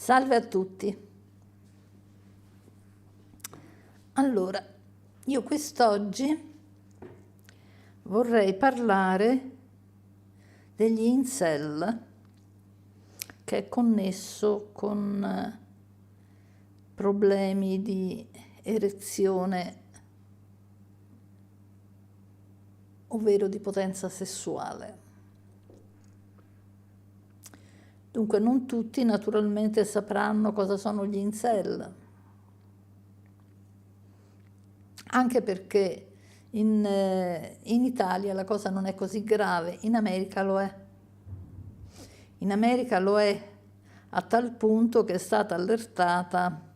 Salve a tutti. Allora, io quest'oggi vorrei parlare degli incel, che è connesso con problemi di erezione, ovvero di potenza sessuale. Dunque non tutti naturalmente sapranno cosa sono gli incel, anche perché in Italia la cosa non è così grave, in America lo è. In America lo è a tal punto che è stata allertata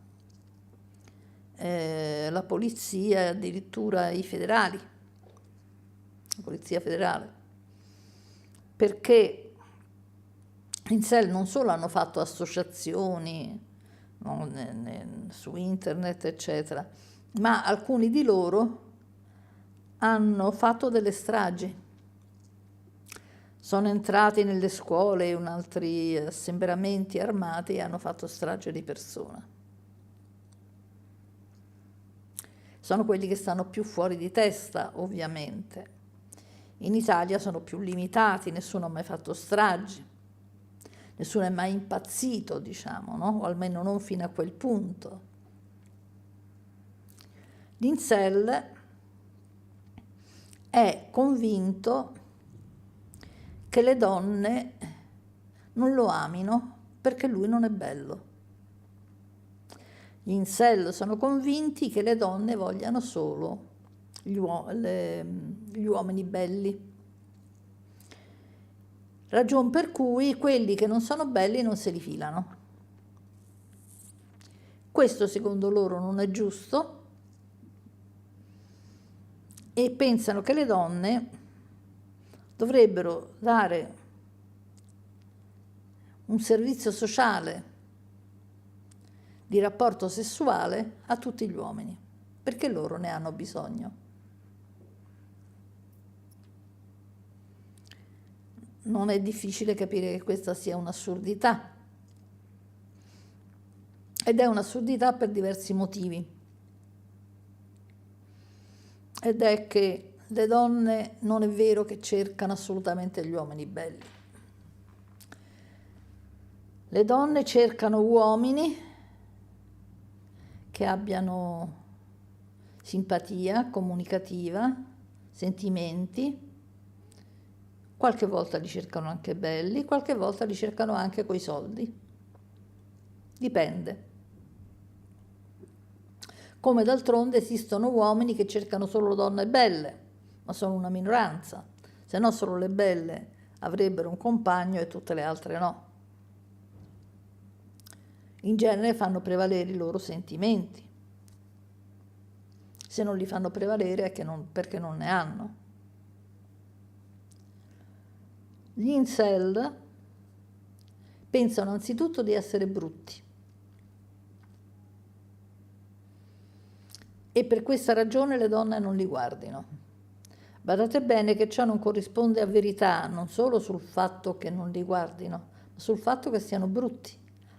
la polizia, addirittura i federali, la polizia federale, perché incel non solo hanno fatto associazioni su internet, eccetera, ma alcuni di loro hanno fatto delle stragi. Sono entrati nelle scuole in altri assembramenti armati e hanno fatto strage di persona. Sono quelli che stanno più fuori di testa, ovviamente. In Italia sono più limitati, nessuno ha mai fatto stragi. Nessuno è mai impazzito, diciamo, no? O almeno non fino a quel punto. L'incel è convinto che le donne non lo amino perché lui non è bello. Gli incel sono convinti che le donne vogliano solo gli uomini belli. Ragion per cui quelli che non sono belli non se li filano. Questo secondo loro non è giusto e pensano che le donne dovrebbero dare un servizio sociale di rapporto sessuale a tutti gli uomini, perché loro ne hanno bisogno. Non è difficile capire che questa sia un'assurdità, ed è un'assurdità per diversi motivi. Ed è che le donne non è vero che cercano assolutamente gli uomini belli. Le donne cercano uomini che abbiano simpatia comunicativa, sentimenti. Qualche volta li cercano anche belli, qualche volta li cercano anche coi soldi. Dipende. Come d'altronde esistono uomini che cercano solo donne belle, ma sono una minoranza. Se no solo le belle avrebbero un compagno e tutte le altre no. In genere fanno prevalere i loro sentimenti. Se non li fanno prevalere è perché non ne hanno. Gli incel pensano anzitutto di essere brutti e per questa ragione le donne non li guardino. Badate bene che ciò non corrisponde a verità, non solo sul fatto che non li guardino, ma sul fatto che siano brutti.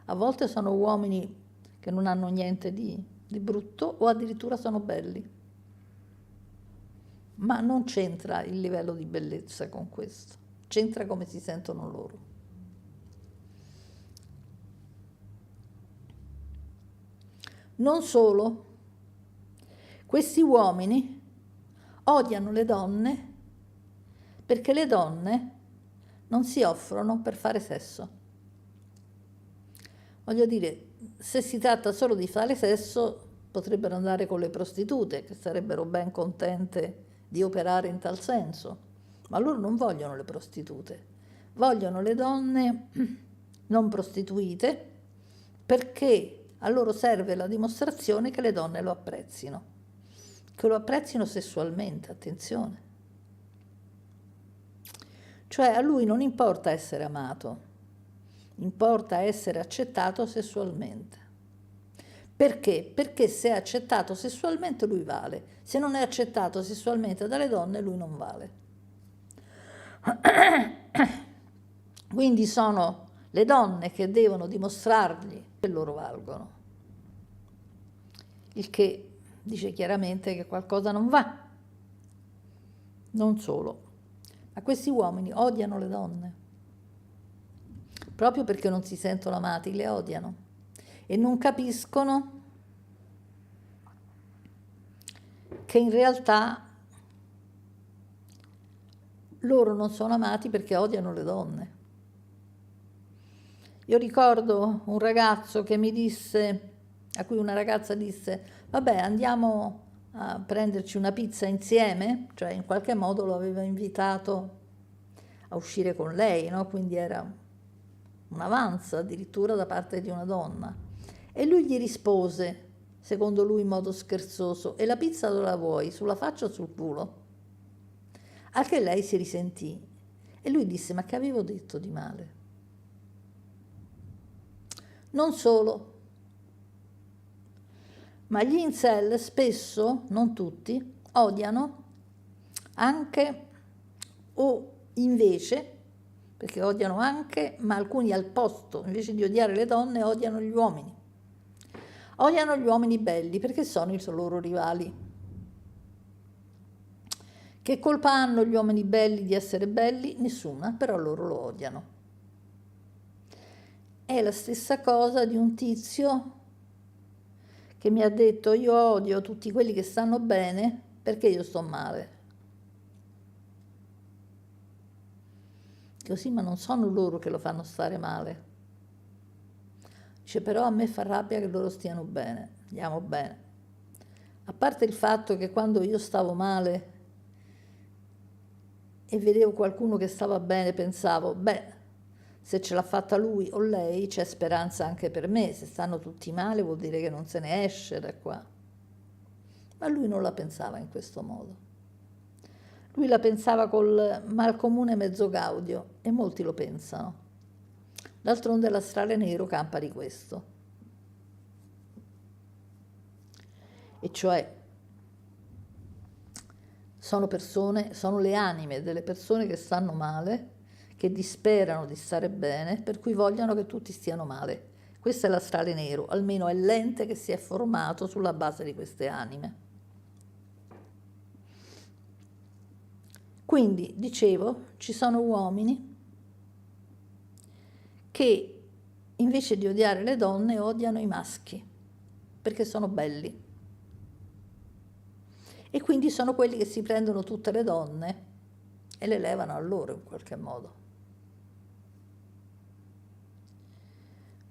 A volte sono uomini che non hanno niente di brutto o addirittura sono belli. Ma non c'entra il livello di bellezza con questo. C'entra come si sentono loro. Non solo, questi uomini odiano le donne perché le donne non si offrono per fare sesso. Voglio dire, se si tratta solo di fare sesso, potrebbero andare con le prostitute, che sarebbero ben contente di operare in tal senso. Ma loro non vogliono le prostitute, vogliono le donne non prostituite perché a loro serve la dimostrazione che le donne lo apprezzino, che lo apprezzino sessualmente, attenzione. Cioè a lui non importa essere amato, importa essere accettato sessualmente. Perché? Perché se è accettato sessualmente lui vale, se non è accettato sessualmente dalle donne lui non vale. Quindi sono le donne che devono dimostrargli che loro valgono, il che dice chiaramente che qualcosa non va. Non solo, ma questi uomini odiano le donne, proprio perché non si sentono amati, le odiano e non capiscono che in realtà loro non sono amati perché odiano le donne. Io ricordo un ragazzo che mi disse, a cui una ragazza disse, vabbè, andiamo a prenderci una pizza insieme, cioè in qualche modo lo aveva invitato a uscire con lei, no? Quindi era un avanzo addirittura da parte di una donna. E lui gli rispose, secondo lui in modo scherzoso, e la pizza dove la vuoi, sulla faccia o sul culo? Al che lei si risentì e lui disse, ma che avevo detto di male? Non solo, ma gli incel spesso, non tutti, odiano anche o invece, perché odiano anche, ma alcuni al posto, invece di odiare le donne, odiano gli uomini. Odiano gli uomini belli perché sono i loro rivali. Che colpa hanno gli uomini belli di essere belli? Nessuna, però loro lo odiano. È la stessa cosa di un tizio che mi ha detto io odio tutti quelli che stanno bene perché io sto male. Così, ma non sono loro che lo fanno stare male. Dice, però a me fa rabbia che loro stiano bene, andiamo bene. A parte il fatto che quando io stavo male e vedevo qualcuno che stava bene, pensavo, beh, se ce l'ha fatta lui o lei c'è speranza anche per me, se stanno tutti male vuol dire che non se ne esce da qua. Ma lui non la pensava in questo modo. Lui la pensava col mal comune mezzo gaudio e molti lo pensano. D'altronde l'astrale nero campa di questo. E cioè sono persone, sono le anime delle persone che stanno male, che disperano di stare bene, per cui vogliono che tutti stiano male. Questo è l'astrale nero, almeno è l'ente che si è formato sulla base di queste anime. Quindi, dicevo, ci sono uomini che invece di odiare le donne odiano i maschi, perché sono belli. E quindi sono quelli che si prendono tutte le donne e le levano a loro in qualche modo.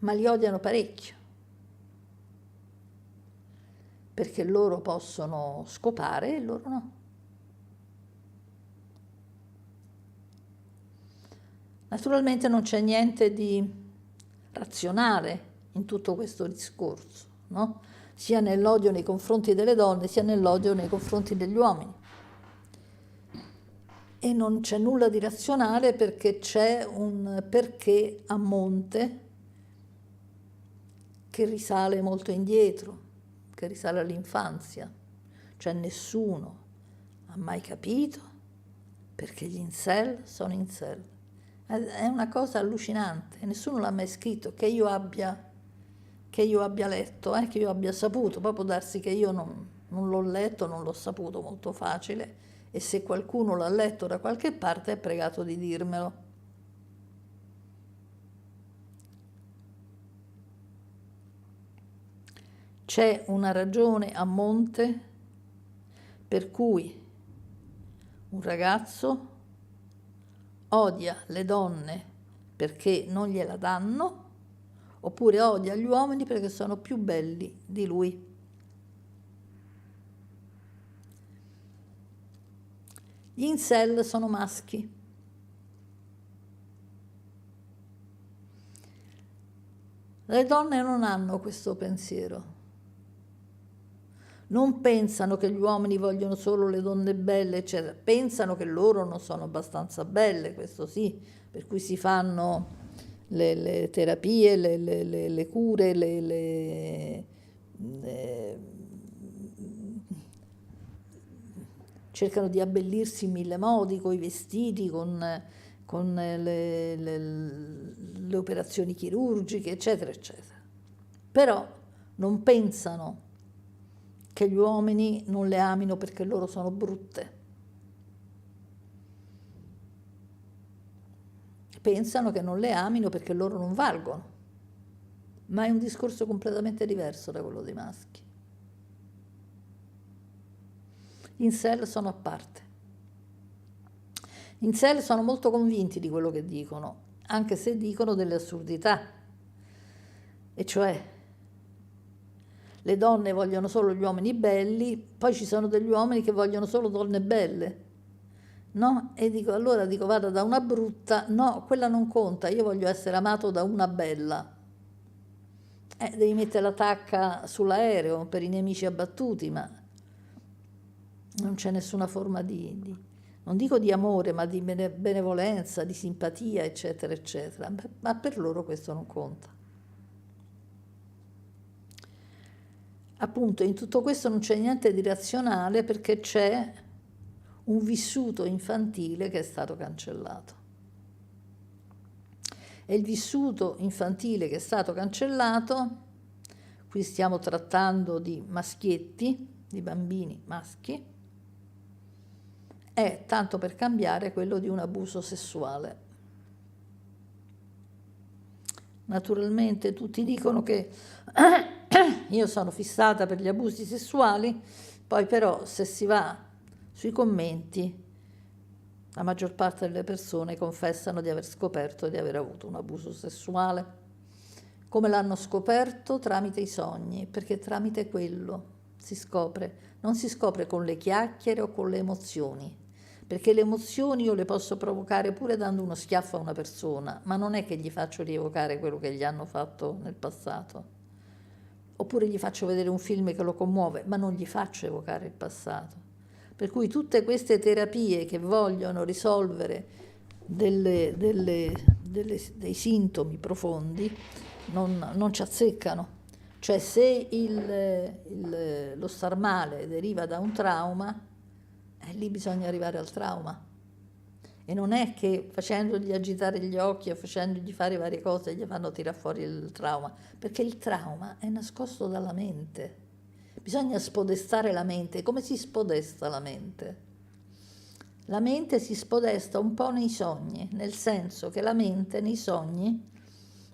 Ma li odiano parecchio, perché loro possono scopare e loro no. Naturalmente non c'è niente di razionale in tutto questo discorso, no? Sia nell'odio nei confronti delle donne, sia nell'odio nei confronti degli uomini. E non c'è nulla di razionale perché c'è un perché a monte che risale molto indietro, che risale all'infanzia. Cioè nessuno ha mai capito perché gli incel sono incel. È una cosa allucinante, nessuno l'ha mai scritto, che io abbia letto, che io abbia saputo, poi può darsi che io non l'ho letto, non l'ho saputo, molto facile, e se qualcuno l'ha letto da qualche parte è pregato di dirmelo. C'è una ragione a monte per cui un ragazzo odia le donne perché non gliela danno, oppure odia gli uomini perché sono più belli di lui. Gli incel sono maschi. Le donne non hanno questo pensiero. Non pensano che gli uomini vogliono solo le donne belle, eccetera. Pensano che loro non sono abbastanza belle, questo sì, per cui si fanno le terapie, le cure, cercano di abbellirsi in mille modi, con i vestiti, con con le operazioni chirurgiche, eccetera, eccetera. Però non pensano che gli uomini non le amino perché loro sono brutte. Pensano che non le amino perché loro non valgono. Ma è un discorso completamente diverso da quello dei maschi. Gli incel sono a parte. Gli incel sono molto convinti di quello che dicono, anche se dicono delle assurdità. E cioè, le donne vogliono solo gli uomini belli, poi ci sono degli uomini che vogliono solo donne belle. No? E allora dico, vada da una brutta, no, quella non conta, io voglio essere amato da una bella. Devi mettere la tacca sull'aereo per i nemici abbattuti, ma non c'è nessuna forma non dico di amore, ma di benevolenza, di simpatia, eccetera, eccetera. Ma per loro questo non conta. Appunto, in tutto questo non c'è niente di razionale perché c'è un vissuto infantile che è stato cancellato. E il vissuto infantile che è stato cancellato, qui stiamo trattando di maschietti, di bambini maschi, è, tanto per cambiare, quello di un abuso sessuale. Naturalmente tutti dicono che io sono fissata per gli abusi sessuali, poi però se si va sui commenti la maggior parte delle persone confessano di aver scoperto di aver avuto un abuso sessuale. Come l'hanno scoperto? Tramite i sogni, perché tramite quello si scopre. Non si scopre con le chiacchiere o con le emozioni, perché le emozioni io le posso provocare pure dando uno schiaffo a una persona, ma non è che gli faccio rievocare quello che gli hanno fatto nel passato. Oppure gli faccio vedere un film che lo commuove, ma non gli faccio evocare il passato. Per cui tutte queste terapie che vogliono risolvere dei sintomi profondi non ci azzeccano. Cioè se lo star male deriva da un trauma, lì bisogna arrivare al trauma. E non è che facendogli agitare gli occhi o facendogli fare varie cose gli fanno tirare fuori il trauma, perché il trauma è nascosto dalla mente. Bisogna spodestare la mente. Come si spodesta la mente? La mente si spodesta un po' nei sogni, nel senso che la mente nei sogni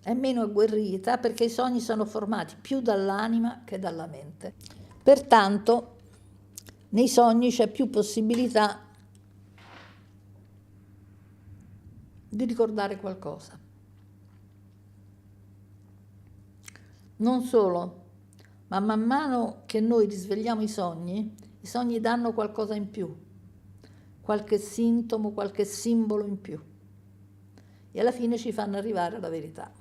è meno agguerrita perché i sogni sono formati più dall'anima che dalla mente. Pertanto nei sogni c'è più possibilità di ricordare qualcosa. Non solo, ma man mano che noi risvegliamo i sogni danno qualcosa in più, qualche sintomo, qualche simbolo in più. E alla fine ci fanno arrivare alla verità.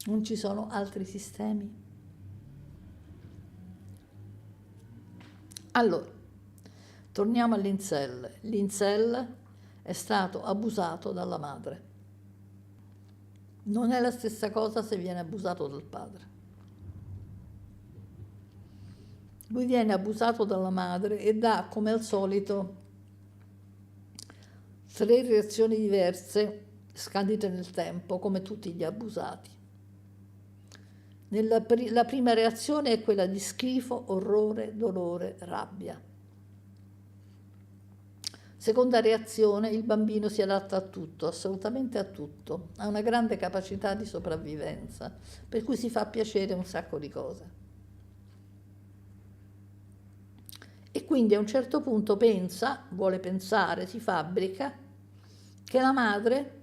Non ci sono altri sistemi. Allora, torniamo all'incel. L'incel è stato abusato dalla madre. Non è la stessa cosa se viene abusato dal padre. Lui viene abusato dalla madre e dà, come al solito, 3 reazioni diverse, scandite nel tempo, come tutti gli abusati. La prima reazione è quella di schifo, orrore, dolore, rabbia. Seconda reazione, il bambino si adatta a tutto, assolutamente a tutto, ha una grande capacità di sopravvivenza, per cui si fa piacere un sacco di cose. E quindi a un certo punto vuole pensare, si fabbrica, che la madre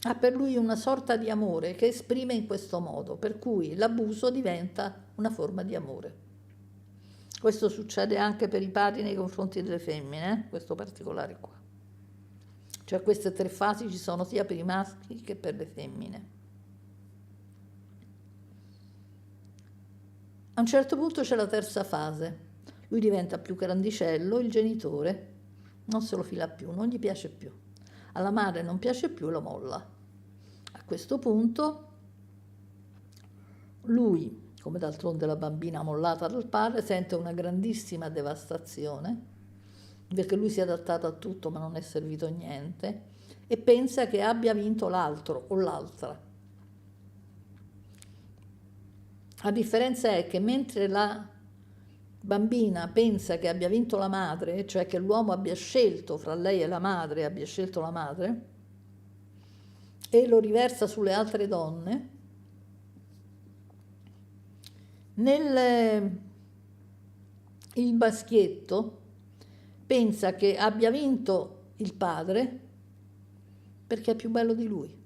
ha per lui una sorta di amore che esprime in questo modo, per cui l'abuso diventa una forma di amore. Questo succede anche per i padri nei confronti delle femmine, questo particolare qua. Cioè queste 3 fasi ci sono sia per i maschi che per le femmine. A un certo punto c'è la terza fase. Lui diventa più grandicello, il genitore non se lo fila più, non gli piace più. Alla madre non piace più, lo molla. A questo punto lui, come d'altronde la bambina mollata dal padre, sente una grandissima devastazione perché lui si è adattato a tutto ma non è servito a niente, e pensa che abbia vinto l'altro o l'altra. La differenza è che mentre la bambina pensa che abbia vinto la madre, cioè che l'uomo abbia scelto fra lei e la madre, abbia scelto la madre, e lo riversa sulle altre donne, il maschietto pensa che abbia vinto il padre perché è più bello di lui.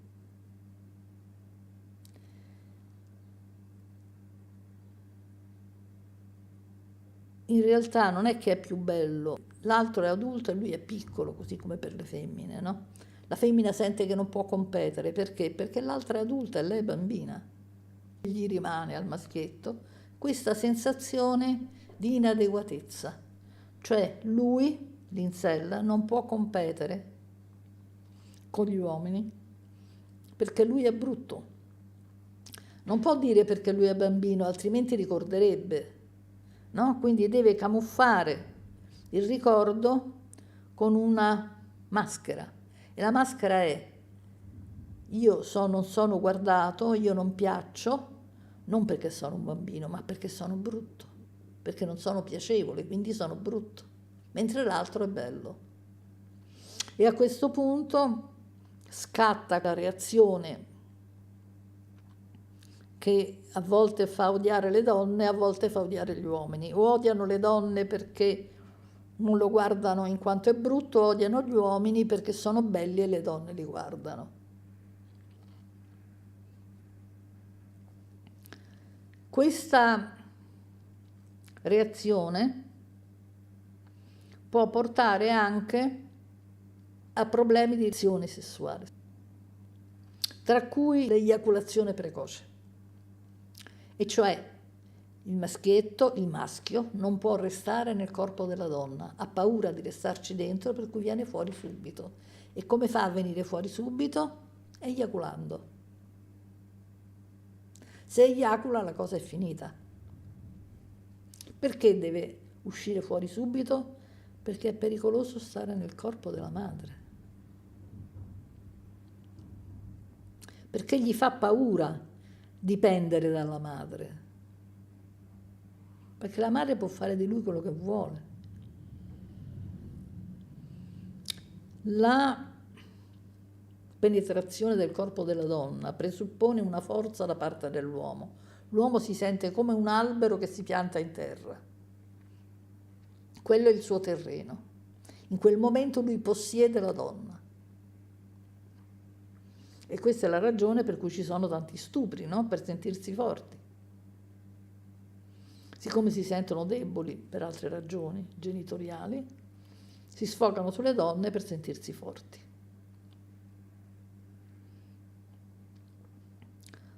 In realtà non è che è più bello, l'altro è adulto e lui è piccolo, così come per le femmine, no? La femmina sente che non può competere, perché? Perché l'altra è adulta e lei è bambina. Gli rimane al maschietto questa sensazione di inadeguatezza, cioè lui, l'insella, non può competere con gli uomini perché lui è brutto. Non può dire perché lui è bambino, altrimenti ricorderebbe, no? Quindi deve camuffare il ricordo con una maschera, e la maschera è: non sono guardato, io non piaccio, non perché sono un bambino, ma perché sono brutto, perché non sono piacevole, quindi sono brutto, mentre l'altro è bello. E a questo punto scatta la reazione che a volte fa odiare le donne, a volte fa odiare gli uomini. O odiano le donne perché non lo guardano in quanto è brutto, o odiano gli uomini perché sono belli e le donne li guardano. Questa reazione può portare anche a problemi di erezione sessuale, tra cui l'eiaculazione precoce. E cioè il maschio, non può restare nel corpo della donna, ha paura di restarci dentro, per cui viene fuori subito. E come fa a venire fuori subito? Eiaculando. Se eiacula la cosa è finita. Perché deve uscire fuori subito? Perché è pericoloso stare nel corpo della madre. Perché gli fa paura dipendere dalla madre. Perché la madre può fare di lui quello che vuole. La penetrazione del corpo della donna presuppone una forza da parte dell'uomo. L'uomo si sente come un albero che si pianta in terra. Quello è il suo terreno. In quel momento lui possiede la donna. E questa è la ragione per cui ci sono tanti stupri, no? Per sentirsi forti. Siccome si sentono deboli per altre ragioni genitoriali, si sfogano sulle donne per sentirsi forti.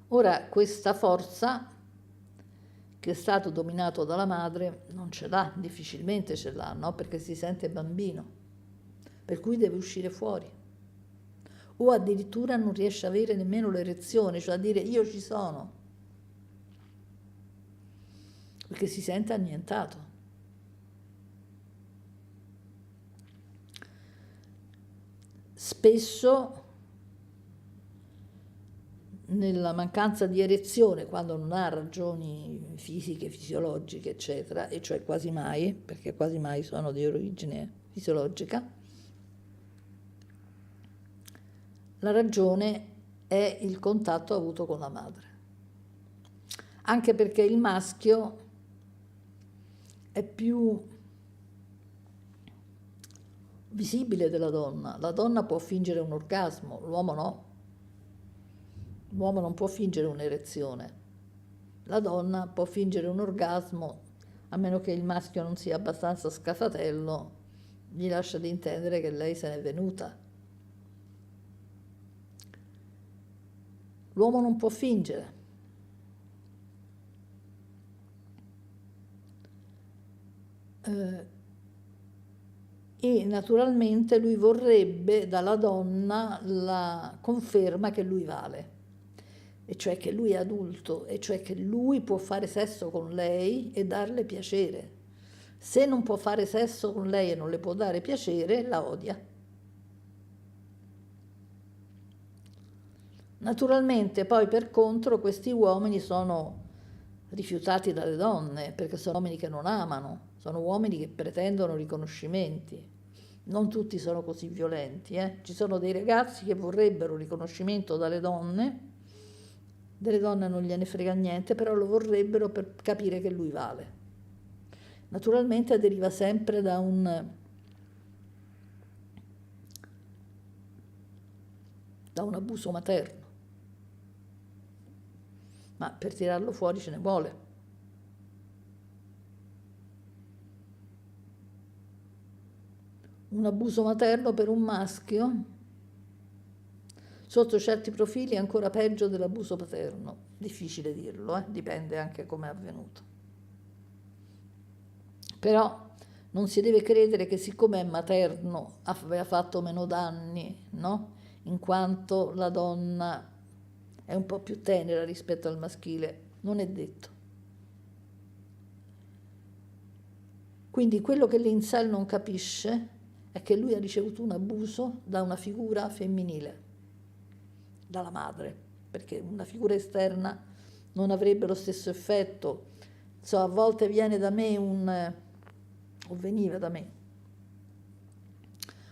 Ora, questa forza che è stato dominato dalla madre non ce l'ha, difficilmente ce l'ha, no? Perché si sente bambino, per cui deve uscire fuori. O addirittura non riesce a avere nemmeno l'erezione, cioè a dire io ci sono, perché si sente annientato. Spesso nella mancanza di erezione, quando non ha ragioni fisiche, fisiologiche, eccetera, e cioè quasi mai, perché quasi mai sono di origine fisiologica, la ragione è il contatto avuto con la madre. Anche perché il maschio è più visibile della donna. La donna può fingere un orgasmo, l'uomo no. L'uomo non può fingere un'erezione. La donna può fingere un orgasmo, a meno che il maschio non sia abbastanza scafatello, gli lascia di intendere che lei se n'è venuta. L'uomo non può fingere. E naturalmente lui vorrebbe dalla donna la conferma che lui vale, e cioè che lui è adulto, e cioè che lui può fare sesso con lei e darle piacere. Se non può fare sesso con lei e non le può dare piacere, la odia. Naturalmente poi per contro questi uomini sono rifiutati dalle donne, perché sono uomini che non amano, sono uomini che pretendono riconoscimenti. Non tutti sono così violenti, eh. Ci sono dei ragazzi che vorrebbero riconoscimento dalle donne, delle donne non gliene frega niente, però lo vorrebbero per capire che lui vale. Naturalmente deriva sempre da un abuso materno, ma per tirarlo fuori ce ne vuole. Un abuso materno per un maschio, sotto certi profili, è ancora peggio dell'abuso paterno. Difficile dirlo, dipende anche come è avvenuto. Però non si deve credere che siccome è materno aveva fatto meno danni, no? In quanto la donna è un po' più tenera rispetto al maschile, non è detto. Quindi quello che l'incel non capisce è che lui ha ricevuto un abuso da una figura femminile, dalla madre, perché una figura esterna non avrebbe lo stesso effetto. So, a volte viene da me o veniva da me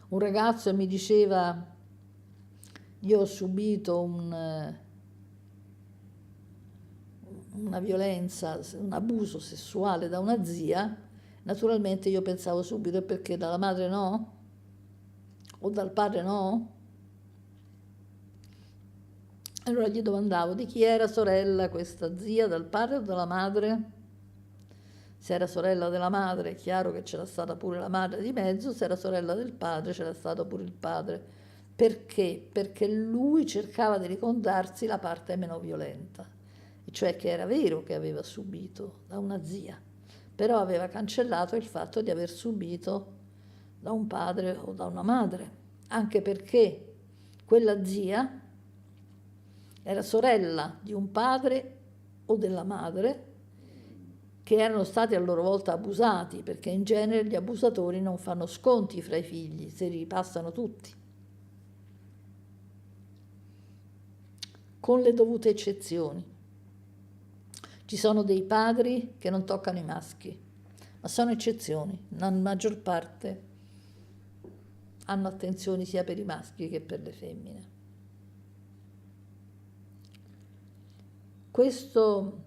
un ragazzo e mi diceva: io ho subito una violenza, un abuso sessuale da una zia. Naturalmente io pensavo subito: perché dalla madre no? O dal padre no? Allora gli domandavo di chi era sorella questa zia, dal padre o dalla madre? Se era sorella della madre è chiaro che c'era stata pure la madre di mezzo, se era sorella del padre c'era stato pure il padre. Perché? Perché lui cercava di ricordarsi la parte meno violenta, e cioè che era vero che aveva subito da una zia, però aveva cancellato il fatto di aver subito da un padre o da una madre, anche perché quella zia era sorella di un padre o della madre che erano stati a loro volta abusati, perché in genere gli abusatori non fanno sconti fra i figli, se li ripassano tutti, con le dovute eccezioni. Ci sono dei padri che non toccano i maschi, ma sono eccezioni. La maggior parte hanno attenzioni sia per i maschi che per le femmine. Questo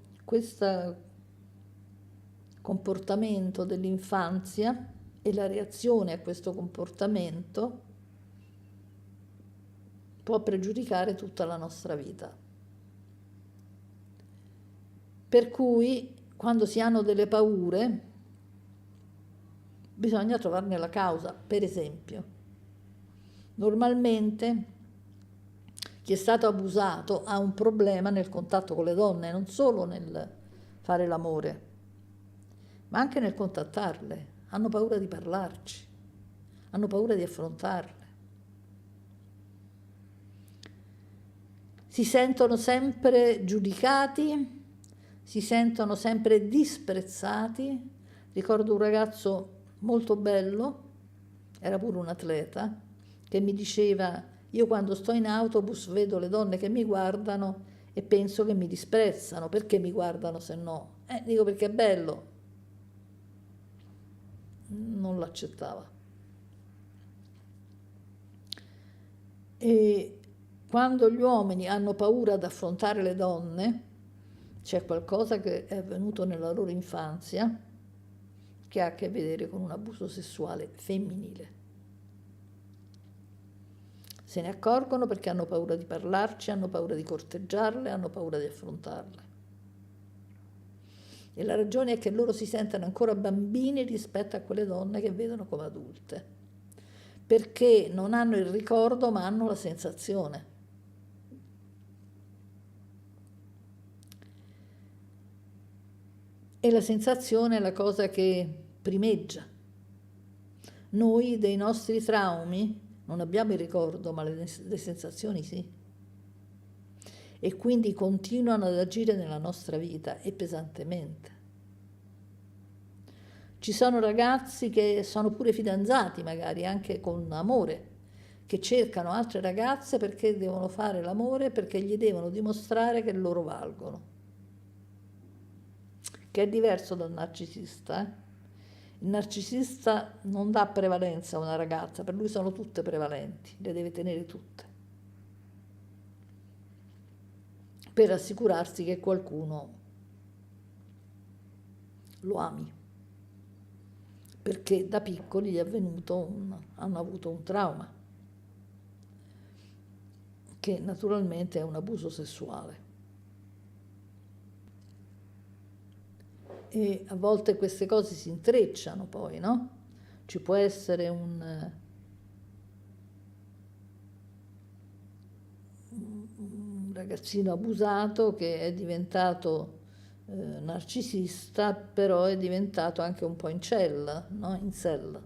comportamento dell'infanzia e la reazione a questo comportamento può pregiudicare tutta la nostra vita. Per cui quando si hanno delle paure bisogna trovarne la causa. Per esempio, normalmente chi è stato abusato ha un problema nel contatto con le donne, non solo nel fare l'amore, ma anche nel contattarle. Hanno paura di parlarci, hanno paura di affrontarle. Si sentono sempre giudicati, si sentono sempre disprezzati. Ricordo un ragazzo molto bello, era pure un atleta, che mi diceva: io quando sto in autobus vedo le donne che mi guardano e penso che mi disprezzano. Perché mi guardano se no? Dico perché è bello. Non l'accettava. E quando gli uomini hanno paura ad affrontare le donne, c'è qualcosa che è avvenuto nella loro infanzia che ha a che vedere con un abuso sessuale femminile. Se ne accorgono perché hanno paura di parlarci, hanno paura di corteggiarle, hanno paura di affrontarle. E la ragione è che loro si sentono ancora bambini rispetto a quelle donne che vedono come adulte, perché non hanno il ricordo ma hanno la sensazione. E la sensazione è la cosa che primeggia. Noi dei nostri traumi non abbiamo il ricordo, ma le sensazioni sì. E quindi continuano ad agire nella nostra vita e pesantemente. Ci sono ragazzi che sono pure fidanzati, magari anche con amore, che cercano altre ragazze perché devono fare l'amore, perché gli devono dimostrare che loro valgono, che è diverso dal narcisista, eh? Il narcisista non dà prevalenza a una ragazza, per lui sono tutte prevalenti, le deve tenere tutte, per assicurarsi che qualcuno lo ami, perché da piccoli gli è avvenuto hanno avuto un trauma, che naturalmente è un abuso sessuale. E a volte queste cose si intrecciano poi, no? Ci può essere un ragazzino abusato che è diventato narcisista, però è diventato anche un po' incel, no? Incel.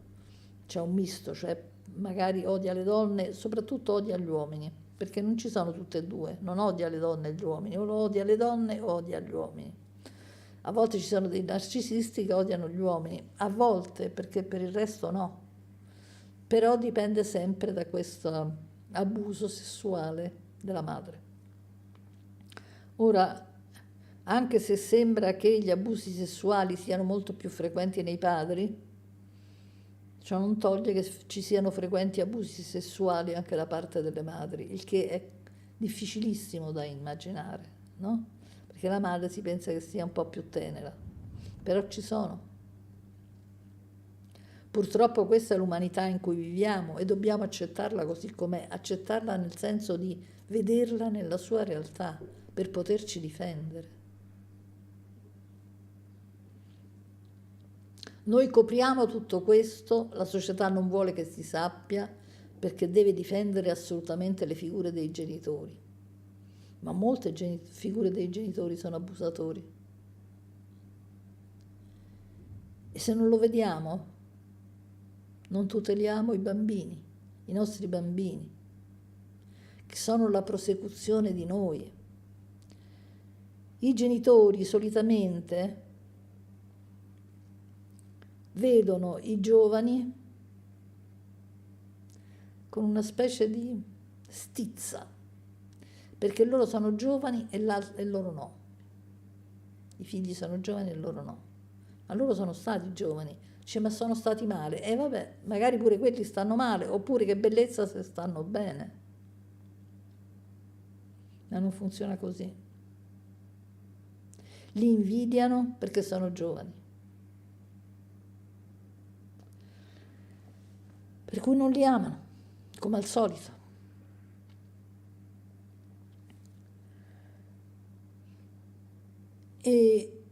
C'è un misto, cioè magari odia le donne, soprattutto odia gli uomini, perché non ci sono tutte e due, non odia le donne e gli uomini, o lo odia le donne o odia gli uomini. A volte ci sono dei narcisisti che odiano gli uomini, a volte perché per il resto no, però dipende sempre da questo abuso sessuale della madre. Ora, anche se sembra che gli abusi sessuali siano molto più frequenti nei padri, ciò non toglie che ci siano frequenti abusi sessuali anche da parte delle madri, il che è difficilissimo da immaginare, no? Perché la madre si pensa che sia un po' più tenera, però ci sono. Purtroppo questa è l'umanità in cui viviamo e dobbiamo accettarla così com'è, accettarla nel senso di vederla nella sua realtà per poterci difendere. Noi copriamo tutto questo, la società non vuole che si sappia perché deve difendere assolutamente le figure dei genitori, ma molte figure dei genitori sono abusatori. E se non lo vediamo, non tuteliamo i bambini, i nostri bambini, che sono la prosecuzione di noi. I genitori solitamente vedono i giovani con una specie di stizza, perché loro sono giovani e loro no. I figli sono giovani e loro no. Ma loro sono stati giovani, dice, ma sono stati male. E vabbè, magari pure quelli stanno male, oppure che bellezza se stanno bene. Ma non funziona così. Li invidiano perché sono giovani. Per cui non li amano, come al solito. E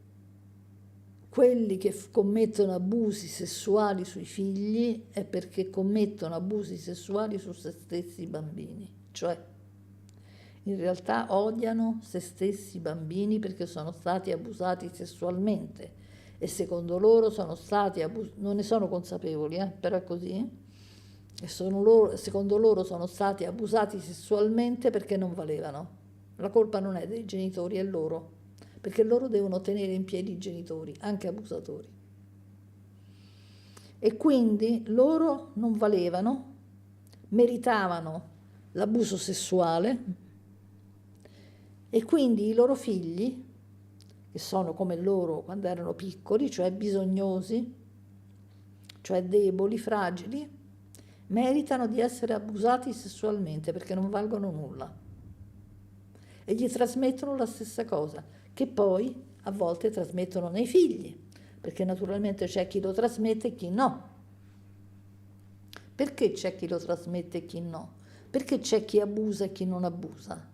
quelli che commettono abusi sessuali sui figli è perché commettono abusi sessuali su se stessi bambini, cioè in realtà odiano se stessi bambini perché sono stati abusati sessualmente e secondo loro sono stati non ne sono consapevoli, però è così. E secondo loro sono stati abusati sessualmente perché non valevano. La colpa non è dei genitori, è loro, perché loro devono tenere in piedi i genitori, anche abusatori. E quindi loro non valevano, meritavano l'abuso sessuale e quindi i loro figli, che sono come loro quando erano piccoli, cioè bisognosi, cioè deboli, fragili, meritano di essere abusati sessualmente perché non valgono nulla e gli trasmettono la stessa cosa che poi a volte trasmettono nei figli, perché naturalmente c'è chi lo trasmette e chi no. Perché c'è chi lo trasmette e chi no? Perché c'è chi abusa e chi non abusa?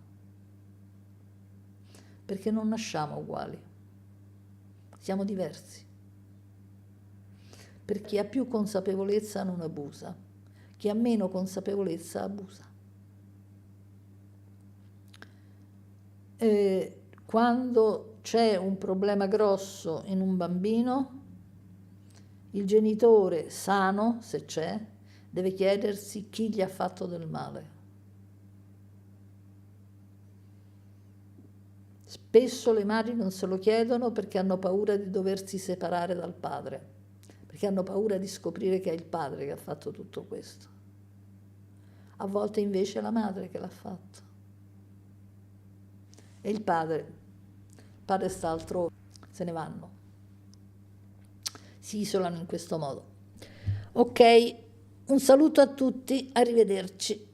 Perché non nasciamo uguali, siamo diversi. Per chi ha più consapevolezza non abusa, chi ha meno consapevolezza abusa. Quando c'è un problema grosso in un bambino, il genitore sano, se c'è, deve chiedersi chi gli ha fatto del male. Spesso le madri non se lo chiedono perché hanno paura di doversi separare dal padre, perché hanno paura di scoprire che è il padre che ha fatto tutto questo. A volte invece è la madre che l'ha fatto. E il padre sta altrove, se ne vanno, si isolano in questo modo. Ok, un saluto a tutti, arrivederci.